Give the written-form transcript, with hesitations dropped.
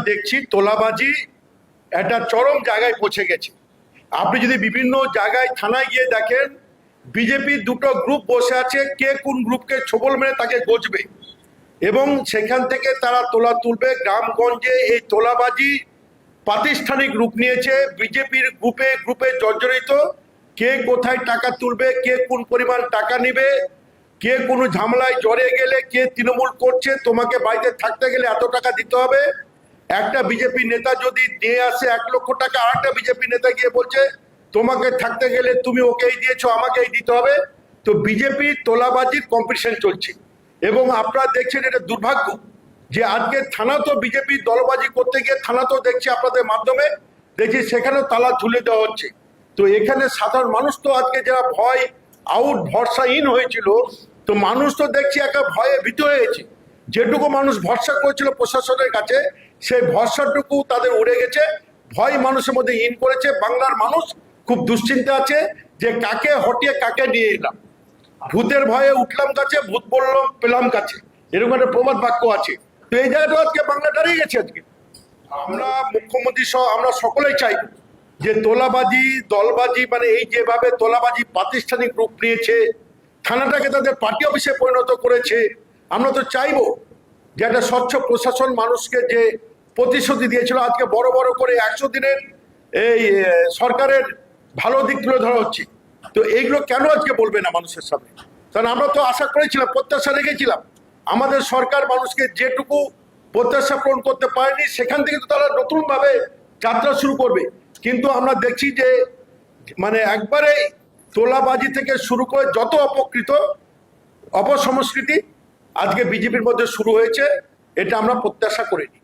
দেখছি তোলাবাজি একটা চরম জায়গায় পৌঁছে গেছে। আপনি যদি বিভিন্ন জায়গায় থানায় গিয়ে দেখেন, বিজেপির দুটো গ্রুপ বসে আছে, কে কোন গ্রুপকে ছোবল মেরে তাকে গজবে, এবং সেখান থেকে তারা তোলা তুলবে। গ্রামগঞ্জে এই তোলাবাজি প্রাতিষ্ঠানিক রূপ নিয়েছে। বিজেপির গ্রুপে গ্রুপে জর্জরিত, কে কোথায় টাকা তুলবে, কে কোন পরিমাণ টাকা নেবে, কে কোনো ঝামেলায় জড়িয়ে গেলে, কে তৃণমূল করছে, তোমাকে বাড়িতে থাকতে গেলে এত টাকা দিতে হবে। একটা বিজেপি নেতা যদি নিয়ে আসে 1 লক্ষ টাকা, আরেকটা বিজেপি নেতা গিয়ে বলছে তোমাকে থাকতে গেলে তুমি ওকেই দিয়েছো, আমাকেই দিতে হবে। তো বিজেপি তোলাবাজির কম্পিটিশন চলছে, এবং আপনারা দেখছেন এটা দুর্ভাগ্য যে আজকে থানা তো বিজেপি দলবাজি করতে গিয়ে থানা তো দেখছি আপনাদের মাধ্যমে দেখছি সেখানেও তালা ঝুলে দেওয়া হচ্ছে। তো এখানে সাধারণ মানুষ তো আজকে যারা ভয় আউট ভরসাহীন হয়েছিল, তো মানুষ তো দেখছি একটা ভয়ে ভীত হয়েছে। যেটুকু মানুষ ভরসা করেছিল প্রশাসনের কাছে, সেই ভরসাটুকু তাদের উড়ে গেছে। ভয় মানুষের মধ্যে ইন করেছে। বাংলার মানুষ খুব দুশ্চিন্তা আছে যে কাকে হটিয়ে কাকে নিয়ে এলাম। ভূতের ভয়ে উঠলাম কাছে, ভূত বললাম পেলাম কাছে, এরকম একটা প্রবাদ বাক্য আছে। তো এই জায়গাটা আজকে বাংলা দাঁড়িয়ে গেছে। আজকে আমরা মুখ্যমন্ত্রী সহ আমরা সকলেই চাই যে তোলাবাজি দলবাজি মানে এই যেভাবে তোলাবাজি প্রাতিষ্ঠানিক রূপ নিয়েছে, থানাটাকে তাদের পার্টি অফিসে পরিণত করেছে, আমরা তো চাইবো যে একটা স্বচ্ছ প্রশাসন মানুষকে যে প্রতিশ্রুতি দিয়েছিল, আজকে বড় বড় করে 100 দিনের এই সরকারের ভালো দিক তুলে ধরা হচ্ছে। তো এইগুলো কেন আজকে বলবে না মানুষের সামনে? কারণ আমরা তো আশা করেছিলাম, প্রত্যাশা রেখেছিলাম, আমাদের সরকার মানুষকে যেটুকু প্রত্যাশা পূরণ করতে পারেনি, সেখান থেকে তো তারা নতুনভাবে যাত্রা শুরু করবে। কিন্তু আমরা দেখছি যে মানে একবারে তোলাবাজি থেকে শুরু করে যত অপসংস্কৃতি আজকে বিজেপির মধ্যে শুরু হয়েছে, এটা আমরা প্রত্যাশা করিনি।